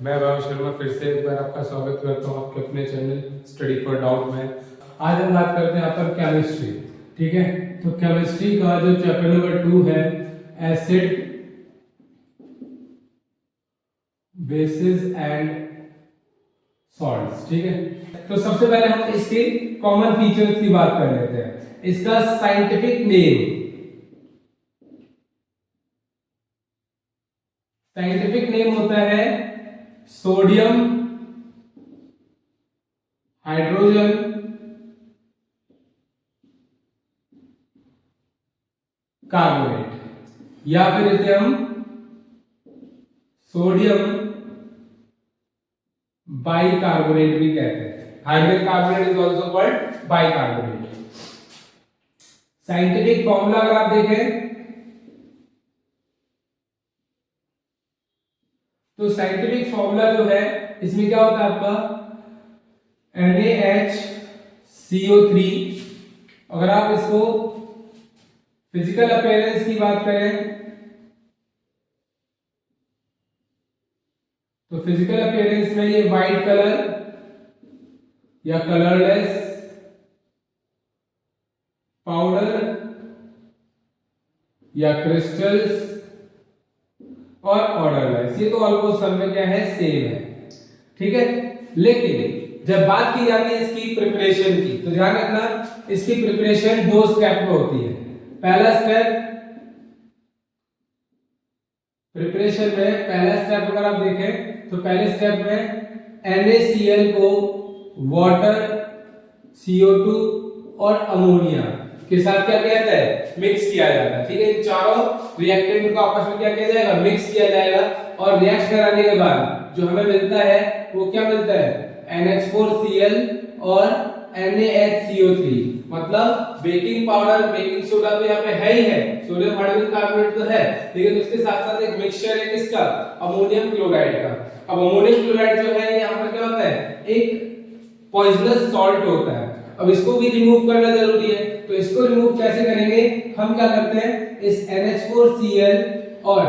मैं वैभव शर्मा फिर से एक बार आपका स्वागत करता हूँ आपके अपने चैनल स्टडी फॉर डाउट में। आज हम बात करते हैं यहाँ पर केमिस्ट्री। ठीक है, तो केमिस्ट्री का जो चैप्टर नंबर 2 है एसिड बेसिस एंड सॉल्ट्स। ठीक है, तो सबसे पहले हम इसके कॉमन फीचर्स की बात कर लेते हैं। इसका साइंटिफिक नेम होता है सोडियम हाइड्रोजन कार्बोनेट, या फिर इसे हम सोडियम बाइकार्बोनेट भी कहते हैं। Hydrogen carbonate is also called bicarbonate. Scientific formula अगर आप देखें तो साइंटिफिक फॉर्मूला जो है इसमें क्या होता है आपका NaHCO3। अगर आप इसको फिजिकल अपीयरेंस की बात करें तो फिजिकल अपीयरेंस में ये व्हाइट कलर या कलरलेस, पाउडर या क्रिस्टल्स और ऑर्डरलेस, ये तो ऑलमोस्ट सब में क्या है सेम है। ठीक है, लेकिन जब बात की जाती है इसकी प्रिपरेशन की तो ध्यान रखना इसकी प्रिपरेशन 2 स्टेप में होती है। पहला स्टेप अगर आप देखें तो पहले स्टेप में NaCl को वाटर, CO2 और अमोनिया के साथ क्या किया जाता है, मिक्स किया जाता है। ठीक है, इन चारों रिएक्टेंट को आपस में क्या किया जाएगा, मिक्स किया जाएगा और रिएक्ट कराने के बाद जो हमें मिलता है वो क्या मिलता है, NH4Cl और NaHCO3। मतलब बेकिंग पाउडर, बेकिंग सोडा तो यहाँ पे है ही है, सोडियम हाइड्रोजन कार्बोनेट तो है, लेकिन उसके साथ साथ एक मिक्सचर है किसका, अमोनियम क्लोराइड का। अब अमोनियम क्लोराइड जो है यहाँ पर क्या होता है, एक पॉइजनस सॉल्ट होता है। अब इसको भी रिमूव करना जरूरी है, तो इसको रिमूव कैसे करेंगे, हम क्या करते हैं इस NH4Cl और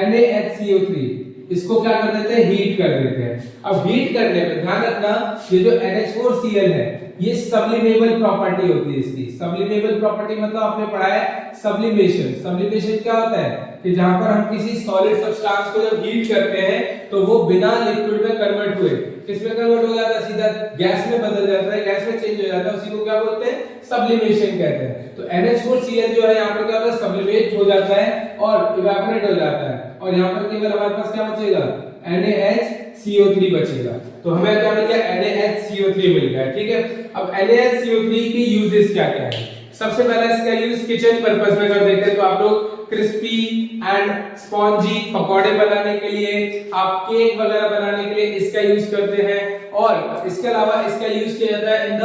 NaHCO3 इसको क्या कर देते हैं, हीट कर देते हैं। अब हीट करने पे ध्यान रखना ये जो NH4Cl है ये सब्लिमेबल प्रॉपर्टी होती है इसकी। सब्लिमेबल प्रॉपर्टी मतलब आपने पढ़ा है सब्लिमेशन। सब्लिमेशन क्या होता है कि जहां पर हम किसी सॉलिड सब्सटेंस को जब हीट करते हैं तो वो बिना लिक्विड में कन्वर्ट हुए किसमें कन्वर्ट हो जाता है, सीधा गैस में बदल जाता है, गैस में चेंज हो जाता है, उसी को क्या बोलते हैं, सब्लिमेशन कहते हैं। तो NH4Cl जो है यहाँ पर क्या होता है, सब्लिमेट हो जाता है और इवेपोरेट हो जाता है और यहाँ पर केवल हमारे पास क्या बचेगा, NaHCO3 बचेगा। तो हमें क्या मिल गया, NaHCO3 मिल गया। ठीक है, अब NaHCO3 की यूजेस क्या क्या है। सबसे पहला इसका यूज किचन पर्पस में कर देते हैं तो आप लोग क्रिस्पी एंड स्पॉन्जी पकौड़े बनाने के लिए, आप केक वगैरह बनाने के लिए इसका यूज करते हैं। और इसके अलावा इसका यूज किया जाता है इन द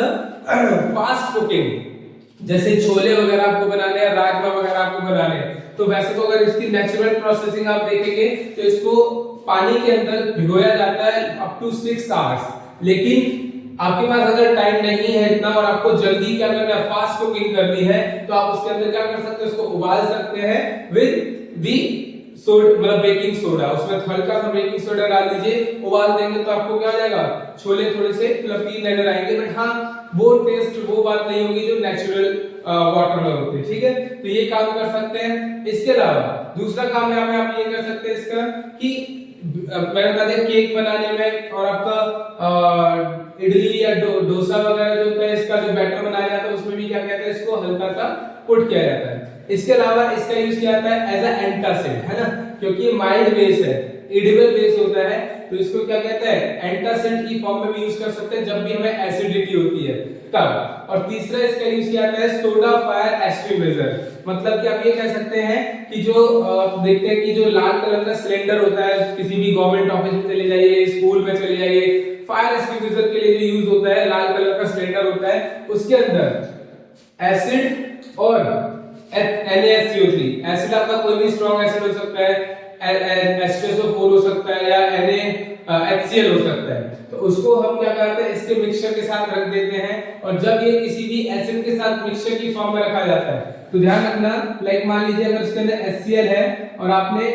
फास्ट कुकिंग, जैसे छोले वगैरह आपको बनाने हैं, राजमा वगैरह आपको बनाने हैं, तो वैसे तो अगर इसकी नेचुरल प्रोसेसिंग आप देखेंगे तो इसको पानी के अंदर भिगोया जाता है अप टू 6 आवर्स। लेकिन आपके पास अगर टाइम नहीं है इतना और आपको जल्दी क्या करना है, फास्ट कुकिंग करनी है, तो आप उसके अंदर क्या कर सकते हैं, उसको उबाल सकते हैं विद दी सोडा, मतलब बेकिंग सोडा। उसमें हल्का सा बेकिंग सोडा डाल दीजिए, उबाल देंगे तो आपको क्या हो जाएगा, छोले थोड़े से फ्लफी नजर आएंगे, बट हाँ वो टेस्ट वो बात नहीं होगी जो नेचुरल वाटर में होती है। ठीक है, तो ये काम कर सकते हैं। इसके अलावा दूसरा काम यहाँ पे आप ये कर सकते हैं इसका कि मैंने बता दिया केक बनाने में और आपका इडली या डोसा वगैरह जो होता है इसका जो बैटर बनाया जाता है उसमें भी क्या कहते हैं, इसको हल्का सा पुट किया जाता है। इसके अलावा इसका यूज किया जाता है एज अ एंटासिड, है ना, क्योंकि माइल्ड बेस है, एडिबल बेस होता है, तो इसको क्या कहते हैं, एंटासिड की फॉर्म में भी यूज कर सकते हैं जब भी हमें एसिडिटी होती है तब। और तीसरा इसका यूज किया जाता है सोडा फायर एक्सटिंग्विशर, मतलब कि आप ये कह सकते हैं कि जो देखते हैं कि जो लाल कलर का सिलेंडर होता है, किसी भी गवर्नमेंट ऑफिस में चले जाइए, स्कूल में चले जाइए, फायर एक्सटिंग्विशर के लिए जो यूज होता है लाल कलर का सिलेंडर होता है, उसके अंदर एसिड और NaHCO3, एसिड आपका कोई भी स्ट्रॉन्ग एसिड हो सकता है, H2SO4 हो सकता है या NaHCl हो सकता है, तो उसको हम क्या करते हैं, इसके मिक्सचर के साथ रख देते हैं। और जब ये किसी भी एसिड के साथ मिक्सचर की फॉर्म में रखा जाता है तो ध्यान रखना, लाइक मान लीजिए अगर इसके अंदर HCl है और आपने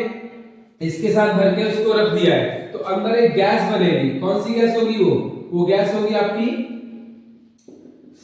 इसके साथ भर के उसको रख दिया है, तो अंदर एक गैस बनेगी। कौन सी गैस होगी? वो गैस होगी आपकी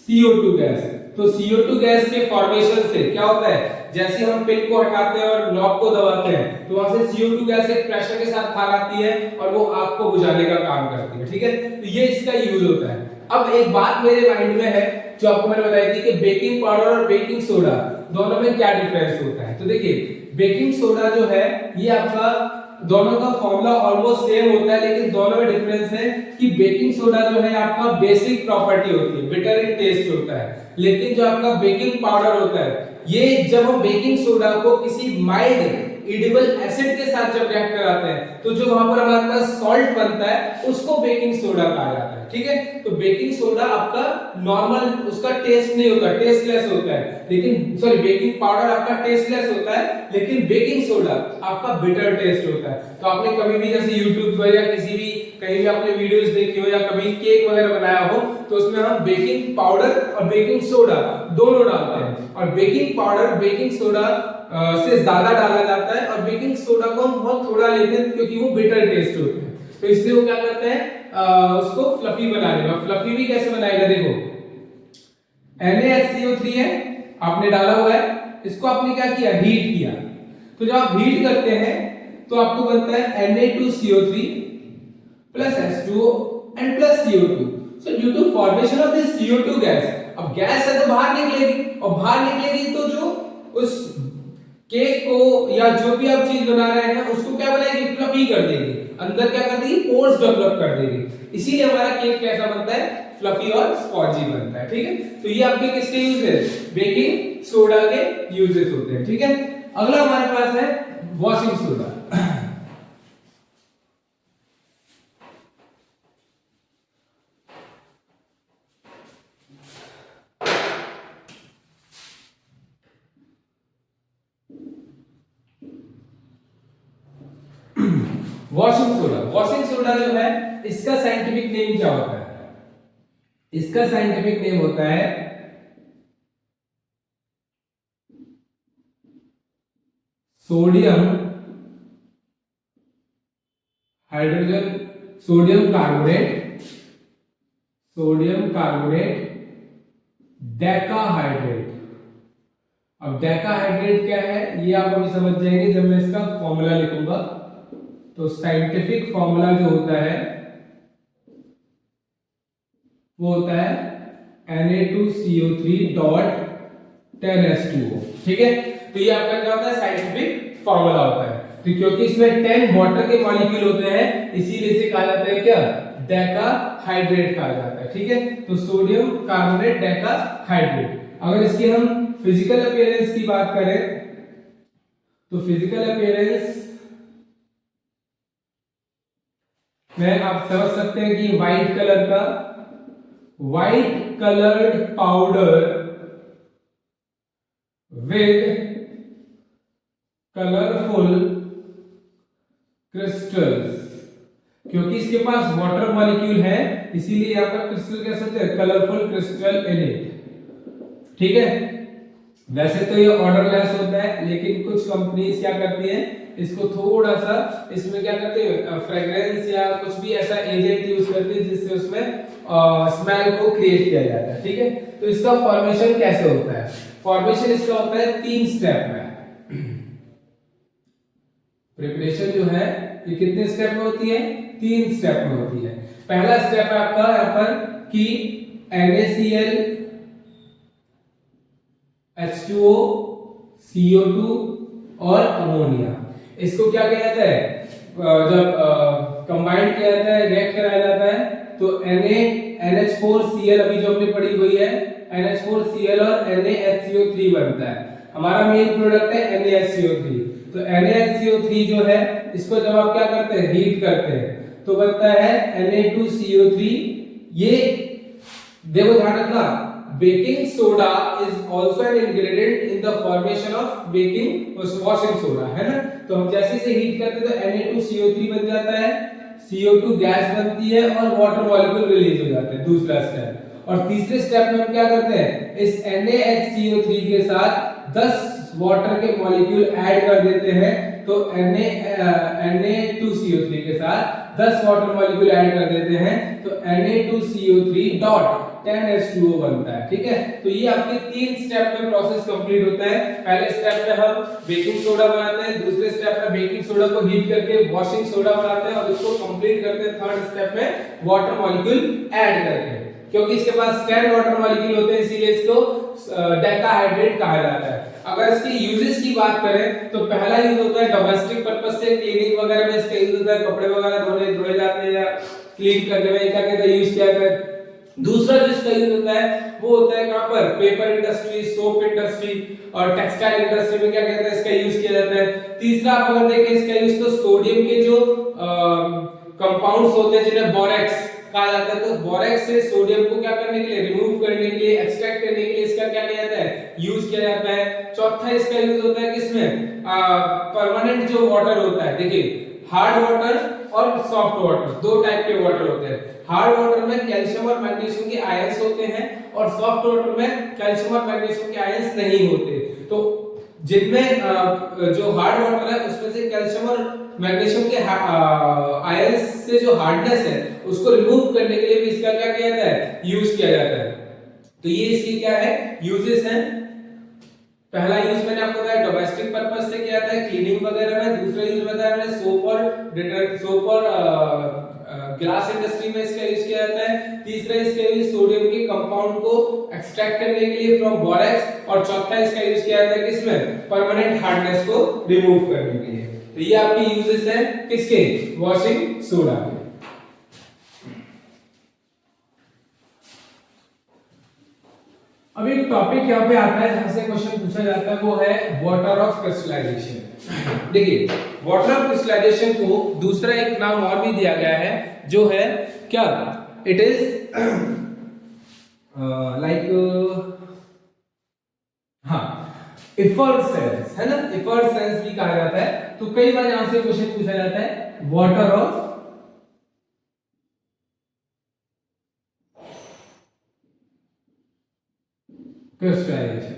CO2 गैस। तो CO2 गैस के फॉर्मेशन से क्या होता है, जैसे हम पिन को हटाते हैं और लॉक को दबाते हैं तो वहां से CO2 गैस एक प्रेशर के साथ बाहर आती है और वो आग को बुझाने का काम करती है। ठीक है, तो ये इसका यूज होता है। अब एक बात मेरे माइंड में है जो आपको मैंने बताई थी कि बेकिंग पाउडर और बेकिंग सोडा दोनों में क्या डिफरेंस होता है। तो देखिए बेकिंग सोडा जो है ये आपका दोनों का फॉर्मूला ऑलमोस्ट सेम होता है, लेकिन दोनों में डिफरेंस है कि बेकिंग सोडा जो है आपका बेसिक प्रॉपर्टी होती है, बिटर इन टेस्ट होता है, लेकिन जो आपका बेकिंग पाउडर होता है ये जब हम बेकिंग सोडा को किसी माइल्ड एडिबल एसिड के साथ जब रिएक्ट कराते हैं तो जो वहां पर हमारे पास सॉल्ट बनता है उसको बेकिंग सोडा कहा जाता है। ठीक है, तो बेकिंग सोडा आपका नॉर्मल उसका टेस्ट नहीं होता, टेस्टलेस होता है, लेकिन सॉरी बेकिंग पाउडर आपका टेस्टलेस होता है, लेकिन बेकिंग सोडा आपका बिटर टेस्ट होता है। तो आपने कभी भी जैसे YouTube पर या किसी भी कहीं भी आपने वीडियोस देखी हो या कभी केक वगैरह बनाया हो तो उसमें हम बेकिंग पाउडर और बेकिंग सोडा दोनों डालते हैं, और बेकिंग पाउडर बेकिंग सोडा से ज्यादा डाला जाता है और बेकिंग सोडा को हम बहुत थोड़ा लेते हैं क्योंकि वो बिटर टेस्ट होता है। तो इसलिए वो क्या करते हैं उसको फ्लफी बना देगा। फ्लफी भी कैसे बनाएगा, देखो NaHCO3 है आपने डाला हुआ है, इसको आपने क्या किया, हीट किया। तो जब आप हीट करते हैं तो आपको बनता है Na2CO3 plus H2O and plus CO2। So due to formation of this CO2 gas, अब गैस है तो बाहर निकलेगी, और बाहर निकलेगी तो जो उस केक को या जो भी आप चीज बना रहे हैं उसको क्या बनाएगी, फ्लफी कर देगी, अंदर क्या कर देगी, पोर्स डेवलप कर देगी। इसीलिए हमारा केक कैसा बनता है, फ्लफी और स्पॉन्जी बनता है। ठीक है, तो ये आपके किसके यूज है, बेकिंग सोडा के यूजेस होते हैं। ठीक है, अगला हमारे पास है वॉशिंग सोडा। वॉशिंग सोडा जो है इसका साइंटिफिक नेम क्या होता है, इसका साइंटिफिक नेम होता है sodium hydrogen sodium carbonate decahydrate. अब डेकाहाइड्रेट क्या है ये आप अभी समझ जाएंगे जब मैं इसका फॉर्मूला लिखूंगा। तो साइंटिफिक फॉर्मूला जो होता है वो होता है Na2CO3.10H2O। ठीक है, तो ये आपका क्या होता है, साइंटिफिक फॉर्मूला होता है। तो क्योंकि इसमें 10 वाटर के मॉलिक्यूल होते हैं इसीलिए इसे कहा जाता है क्या, डेकाहाइड्रेट कहा जाता है। ठीक है, तो सोडियम कार्बोनेट डेकाहाइड्रेट। अगर इसकी हम फिजिकल अपीयरेंस की बात करें तो फिजिकल अपीयरेंस में आप समझ सकते हैं कि white coloured powder with colourful crystals. क्योंकि इसके पास वाटर मॉलिक्यूल है इसीलिए यहां पर क्रिस्टल कह सकते हैं, कलरफुल क्रिस्टल इन इट। ठीक है, वैसे तो ये ऑर्डरलेस होता है लेकिन कुछ कंपनीज क्या करती हैं इसको थोड़ा सा इसमें क्या करते हैं, फ्रेग्रेंस या कुछ भी ऐसा एजेंट यूज करते हैं जिससे उसमें स्मेल को क्रिएट किया जाता है। ठीक है, तो इसका फॉर्मेशन कैसे होता है, फॉर्मेशन इसका होता है 3 स्टेप में। प्रिपरेशन जो है ये कितने स्टेप में होती है, 3 स्टेप में होती है। पहला स्टेप है आपका यहां पर कि NaCl H2O CO2 और अमोनिया, इसको क्या किया जाता है, जब कंबाइंड किया जाता है, रिएक्ट कराया जाता है तो NaNH4Cl अभी जो हमने पढ़ी हुई है NH4Cl और NaHCO3 बनता है। हमारा मेन प्रोडक्ट है NaHCO3। तो NaHCO3 जो है इसको जब आप क्या करते हैं, हीट करते हैं तो बनता है Na2CO3। ये देखो ध्यान रखना, baking soda is also an ingredient in the formation of baking washing soda, है ना। तो हम जैसे से हीट करते हैं तो Na2CO3 बन जाता है, CO2 गैस बनती है और वाटर मॉलिक्यूल रिलीज हो जाते हैं, दूसरा स्टेप। और तीसरे स्टेप में हम क्या करते हैं, इस NaHCO3 के साथ 10 वाटर के मॉलिक्यूल ऐड कर देते हैं तो Na2CO3 के साथ 10 वाटर मॉलिक्यूल ऐड कर देते हैं तो Na2CO3 डॉट 10H2O बनता है। ठीक है, तो ये आपके 3 स्टेप में प्रोसेस कंप्लीट होता है। पहले स्टेप में हम बेकिंग सोडा बनाते हैं, दूसरे स्टेप में बेकिंग सोडा को हीट करके वॉशिंग सोडा बनाते हैं और इसको कंप्लीट करते हैं थर्ड स्टेप में वाटर मॉलिक्यूल ऐड करके। क्योंकि इसके पास 10 वाटर मॉलिक्यूल होते हैं इसीलिए इसको डेकाहाइड्रेट कहा जाता है। अगर इसके यूजेस की बात करें तो पहला यूज होता है डोमेस्टिक पर्पस से, क्लीनिंग वगैरह में इसका यूज होता है, कपड़े वगैरह धोए जाते हैं या क्लीन करने में क्या कहते हैं यूज किया जाता है। दूसरा जो इसका यूज होता है वो होता है कहां पर, पेपर इंडस्ट्री, सोप इंडस्ट्री और टेक्सटाइल इंडस्ट्री में क्या कहते हैं इसका यूज किया जाता है। तीसरा आप अगर देखें इसका यूज तो सोडियम के जो कंपाउंड्स होते हैं जिन्हें बोरेक्स कहा जाता है, तो बोरेक्स से सोडियम को क्या करने के लिए, रिमूव करने के लिए, एक्सट्रैक्ट करने के लिए इसका क्या किया जाता है, यूज किया जाता है। चौथा इसका यूज होता है किसमें, परमानेंट जो वाटर होता है, देखिए हार्ड वाटर और सॉफ्ट वाटर, दो टाइप के वाटर होते हैं। हार्ड वाटर में कैल्शियम और मैग्नीशियम के आयंस होते हैं और सॉफ्ट वाटर में कैल्शियम और मैग्नीशियम के आयंस नहीं होते। तो जिनमें जो हार्ड वाटर है उसमें से कैल्शियम और मैग्नीशियम के आयंस से जो हार्डनेस है उसको रिमूव करने के लिए भी इसका क्या किया जाता है, यूज किया जाता है। तो ये इसकी क्या है, यूजेस हैं। पहला यूज मैंने आपको बताया डोमेस्टिक पर्पस से किया जाता है, क्लीनिंग वगैरह में। दूसरा यूज बताया मैंने सोप और ग्लास इंडस्ट्री में इसका यूज किया जाता है। तीसरा इसका यूज सोडियम के कंपाउंड को एक्सट्रैक्ट करने के लिए फ्रॉम बोरेक्स। और चौथा इसका यूज किया जाता है किसमें, परमानेंट हार्डनेस को रिमूव करने के लिए। तो ये आपके यूजेस हैं किसके, वॉशिंग सोडा के। अब एक टॉपिक यहाँ पे आता है जहां से क्वेश्चन पूछा जाता है, वो है वाटर ऑफ क्रिस्टलाइजेशन। देखिए वाटर ऑफ क्रिस्टलाइजेशन को दूसरा एक नाम और भी दिया गया है जो है क्या, इट इज लाइक हाँ इफर्सेंस, है ना, इफर्सेंस भी कहा जाता है। तो कई बार यहां से क्वेश्चन पूछा जाता है वाटर ऑफ क्रिस्टलाइजेशन।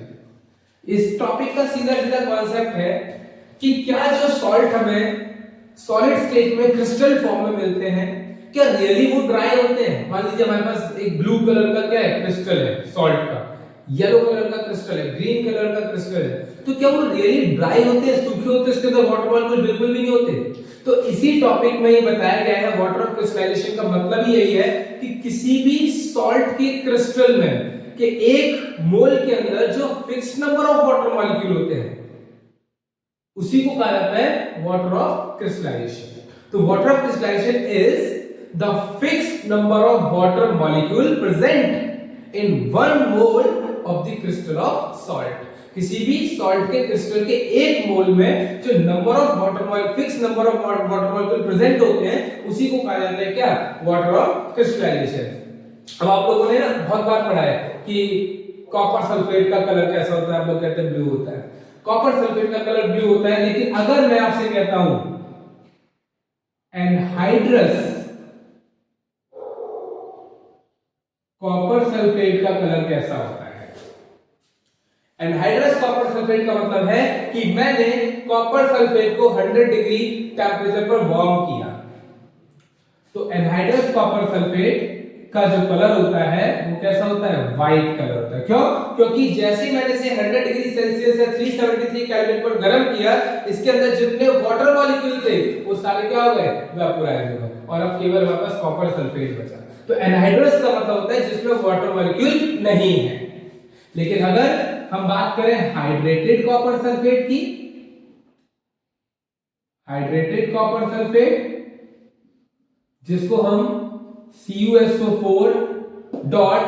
इस टॉपिक का सीधा सीधा कॉन्सेप्ट है कि क्या जो सॉल्ट हमें सॉलिड स्टेट में क्रिस्टल फॉर्म में मिलते हैं क्या रियली वो ड्राई होते हैं। मान लीजिए हमारे पास एक ब्लू कलर का क्या है, क्रिस्टल है सॉल्ट का, येलो कलर का क्रिस्टल है, ग्रीन कलर का क्रिस्टल है, तो क्या वो रियली ड्राई होते हैं, सूखे होते हैं, इसके अंदर वाटर मॉलिक्यूल बिल्कुल भी नहीं होते। तो इसी टॉपिक में ये बताया गया है वाटर ऑफ क्रिस्टलाइजेशन का मतलब ही यही है कि किसी भी सॉल्ट के क्रिस्टल में कि एक मोल के अंदर जो fix number of water molecule होते हैं उसी को कहा जाता है वाटर ऑफ क्रिस्टलाइजेशन। तो water of crystallisation is the fixed number of water molecule present in one mole of the crystal of salt. किसी भी सॉल्ट के क्रिस्टल के एक मोल में जो number of water molecule, fix number of water molecule present होते हैं उसी को कहा जाता है क्या, वाटर ऑफ क्रिस्टलाइजेशन। अब आप लोगों ने ना बहुत बार पढ़ा है कि कॉपर सल्फेट का कलर कैसा होता है, आप लोग कहते हैं ब्लू होता है। कॉपर सल्फेट का कलर ब्लू होता है, लेकिन अगर मैं आपसे कहता हूं एनहाइड्रस कॉपर सल्फेट का कलर कैसा होता है, एनहाइड्रस कॉपर सल्फेट का मतलब है कि मैंने कॉपर सल्फेट को 100 डिग्री टेंपरेचर पर वार्म किया। तो एनहाइड्रस कॉपर सल्फेट का जो कलर होता है वो कैसा होता है, व्हाइट कलर होता है। क्यों, क्योंकि जैसे ही मैंने इसे 100 डिग्री सेल्सियस या 373 केल्विन पर गर्म किया, इसके अंदर जितने वाटर मॉलिक्यूल थे वो सारे क्या हो गए, वेपोराइज हो गए और अब केवल हमारे पास कॉपर सल्फेट बचा। तो एनहाइड्रस का मतलब होता है जिसमें वाटर मॉलिक्यूल नहीं है। लेकिन अगर हम बात करें हाइड्रेटेड कॉपर सल्फेट की, हाइड्रेटेड कॉपर सल्फेट जिसको हम CuSO4 डॉट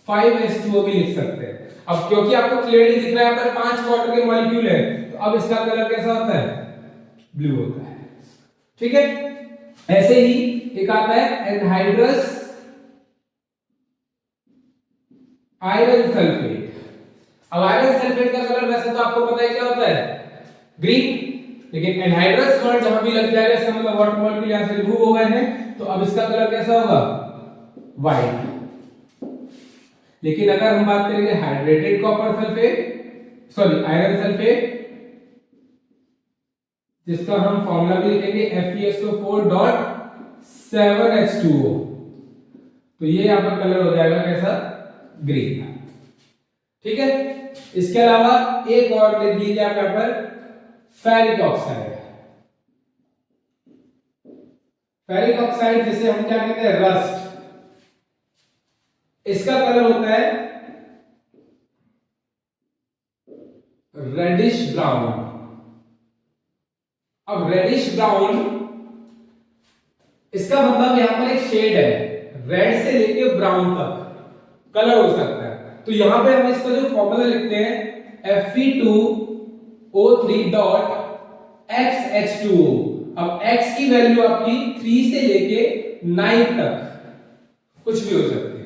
5H2O भी लिख सकते हैं। अब क्योंकि आपको क्लियरली दिख रहा है पर 5 वाटर के मॉलिक्यूल है, तो अब इसका कलर कैसा होता है, ब्लू होता है। ठीक है, ऐसे ही एक आता है एनहाइड्रस आयरन सल्फेट। अब आयरन सल्फेट का कलर वैसे तो आपको पता है क्या होता है, ग्रीन, लेकिन एनहाइड्रस वर्ड जहां भी लग जाएगा इसका मतलब वाटर मॉलिक्यूल यहां से रिमूव हो गए हैं, तो अब इसका कलर कैसा होगा, व्हाइट। लेकिन अगर हम बात करेंगे hydrated copper sulphate, sorry iron sulphate, जिसका हम फॉर्मूला भी लिखेंगे FeSO4.7H2O। तो ये यहां पर कलर हो जाएगा कैसा, ग्रीन। ठीक है, इसके अलावा एक और लिख लीजिए आप यहां पर, फेरिक ऑक्साइड। फेरिक ऑक्साइड जिसे हम क्या कहते हैं, रस्ट। इसका कलर होता है रेडिश ब्राउन। अब रेडिश ब्राउन, इसका मतलब यहां पर एक शेड है, रेड से लेके ब्राउन तक कलर हो सकता है। तो यहां पे हम इसका जो फॉर्मूला लिखते हैं Fe2O3.XH2O। अब x की वैल्यू आपकी 3 से लेके 9 तक कुछ भी हो सकती है।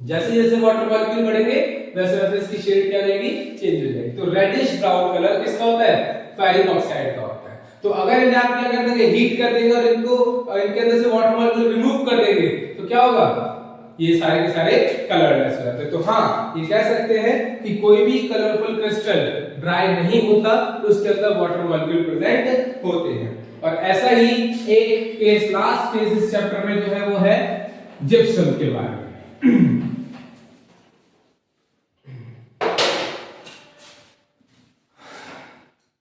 जैसे जैसे वाटर मॉलिक्यूल बढ़ेंगे वैसे वैसे इसकी शेड क्या रहेगी, चेंज हो जाएगी। तो रेडिश ब्राउन कलर किसका होता है, फेरिक ऑक्साइड का होता है। तो अगर इन्हें आप क्या कर देंगे, हीट कर देंगे और इनको इनके अंदर से वाटर मॉलिक्यूल रिमूव कर देंगे, तो क्या होगा, ये सारे के सारे कलरलेस हो जाते हैं। तो हाँ, ये कह सकते हैं कि कोई भी कलरफुल क्रिस्टल ड्राई नहीं होता, तो उसके अंदर वाटर मॉलिक्यूल प्रेजेंट होते हैं। और ऐसा ही एक केस, लास्ट केस इस चैप्टर में जो है वो है जिप्सम के बारे में।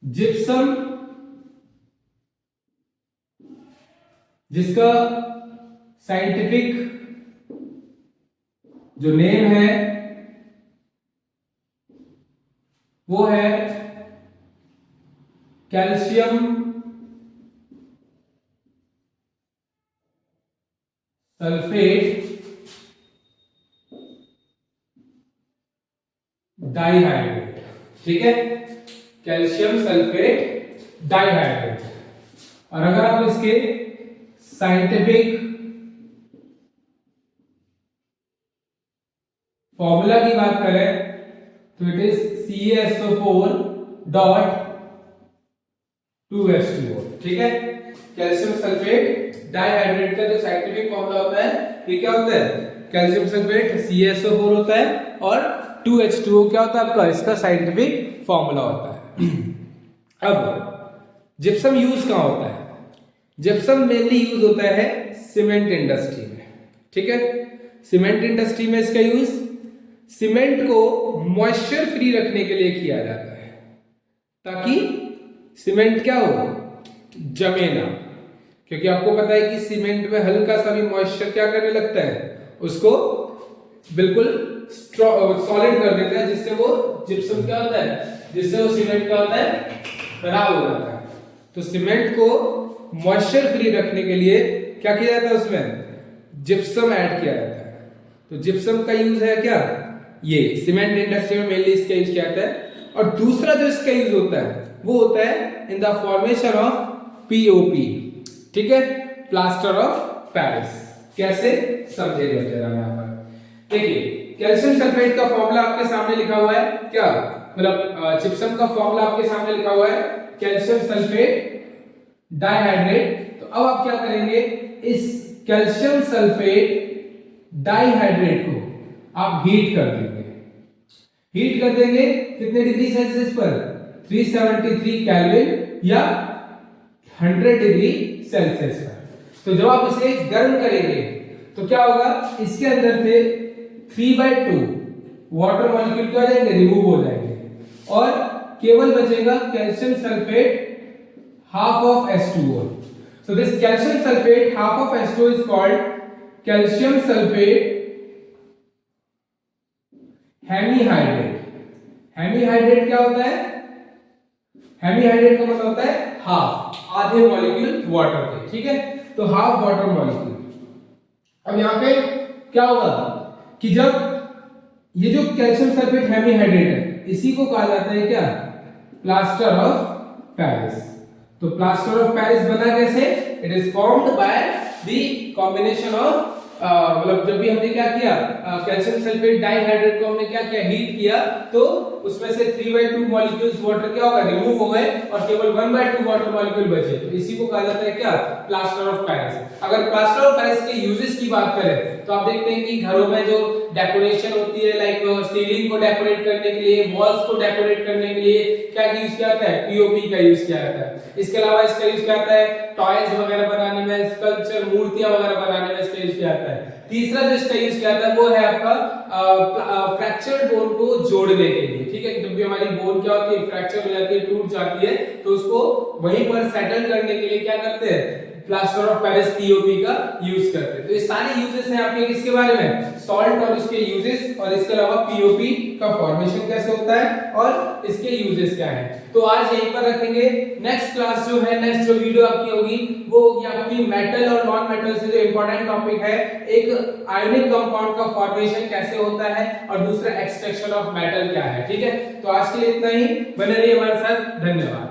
जिप्सम, जिसका साइंटिफिक जो नेम है वो है कैल्शियम सल्फेट डाइहाइड्रेट। ठीक है, कैल्शियम सल्फेट डाइहाइड्रेट। और अगर आप इसके साइंटिफिक फॉर्मूला की बात करें तो इट इज CaSO4.2H2O। ठीक है, कैल्शियम सल्फेट डाइहाइड्रेट का जो साइंटिफिक फॉर्मूला होता है, ये क्या होता है, कैल्शियम सल्फेट CaSO4 होता है और 2H2O क्या होता है आपका, इसका साइंटिफिक फॉर्मूला होता है। अब जिप्सम यूज कहां होता है, जिप्सम मेनली यूज होता है सीमेंट इंडस्ट्री में। ठीक है, सीमेंट इंडस्ट्री में इसका यूज सीमेंट को मॉइस्चर फ्री रखने के लिए किया जाता है, ताकि सीमेंट क्या हो, जमे ना। क्योंकि आपको पता है कि सीमेंट में हल्का सा भी मॉइस्चर क्या करने लगता है, उसको बिल्कुल सॉलिड कर देता है, जिससे वो जिप्सम क्या होता है, जिससे वो सीमेंट क्या होता है, खराब हो जाता है। तो सीमेंट को मॉइस्चर फ्री रखने के लिए क्या किया जाता है, उसमें जिप्सम ऐड किया जाता है। तो जिप्सम का यूज है क्या, ये सीमेंट इंडस्ट्री में मेनली इसका यूज किया जाता है। और दूसरा जो इसका यूज होता है वो होता है in the formation of POP। ठीक है, प्लास्टर ऑफ पेरिस। कैसे समझेगा जरा यहां पर देखिए, कैल्शियम सल्फेट का फॉर्मूला आपके सामने लिखा हुआ है, क्या मतलब जिप्सम का फॉर्मूला आपके सामने लिखा हुआ है कैल्शियम सल्फेट डाइहाइड्रेट। तो अब आप क्या करेंगे, इस कैल्शियम सल्फेट डाइहाइड्रेट को आप हीट कर देंगे। हीट कर देंगे कितने डिग्री सेल्सियस पर, 373 केल्विन या 100 डिग्री सेल्सियस पर। तो जब आप इसे गर्म करेंगे तो क्या होगा, इसके अंदर से 3/2 वाटर मॉलिक्यूल क्या हो जाएंगे, रिमूव हो जाएंगे, और केवल बचेगा calcium sulphate half of H2O. So this calcium sulfate half of H2O is called calcium sulfate hemihydrate. Hemihydrate क्या होता है, हेमीहाइड्रेट का मतलब होता है हाफ, आधे मॉलिक्यूल वाटर के। ठीक है, तो हाफ वाटर मॉलिक्यूल। अब यहां पे क्या होगा कि जब ये जो कैल्शियम सल्फेट हेमीहाइड्रेट है, इसी को कहा जाता है क्या, प्लास्टर ऑफ पेरिस। तो प्लास्टर ऑफ पेरिस बना कैसे, it is formed by the combination of मतलब जब भी हमने क्या किया कैल्शियम सल्फेट डाइहाइड्रेट को हमने क्या किया हीट किया तो उसमें से 3/2 मॉलिक्यूल्स वाटर क्या होगा रिमूव हो गए और केवल 1/2 वाटर मॉलिक्यूल बचे। तो इसी को कहा जाता है क्या प्लास्टर ऑफ पेरिस। अगर प्लास्टर ऑफ पेरिस के यूजेस की बात करें तो आप देखते हैं कि घरों में जो डेकोरेशन होती है लाइक सीलिंग को डेकोरेट करने के लिए वॉल्स को डेकोरेट करने के लिए क्या यूज किया जाता है पीओपी का यूज किया जाता है। इसके अलावा इसका यूज किया जाता है टॉयज वगैरह बनाने में स्कल्पचर मूर्तियां वगैरह बनाने में इसका यूज किया जाता है। तीसरा जो इसका यूज किया जाता है वो है आपका फ्रैक्चर्ड बोन को जोड़ने के लिए। ठीक है जब भी हमारी बोन क्या होती है फ्रैक्चर हो जाती है टूट जाती है तो उसको वहीं पर सेटल करने के लिए क्या करते हैं प्लास्टर ऑफ पेरिस पीओपी का यूज करते हैं। तो ये सारे यूजेस हैं आपके किसके बारे में सॉल्ट और उसके यूजेस और इसके अलावा पीओपी का फॉर्मेशन कैसे होता है और इसके यूजेस क्या हैं। तो आज यहीं पर रखेंगे। नेक्स्ट क्लास जो है नेक्स्ट जो वीडियो आपकी होगी वो होगी आपकी मेटल और नॉन मेटल से जो इंपॉर्टेंट टॉपिक है एक आयनिक कंपाउंड का फॉर्मेशन कैसे होता है और दूसरा एक्सट्रैक्शन ऑफ मेटल क्या है। ठीक है तो आज के लिए इतना ही। बने रहिए हमारे साथ। धन्यवाद।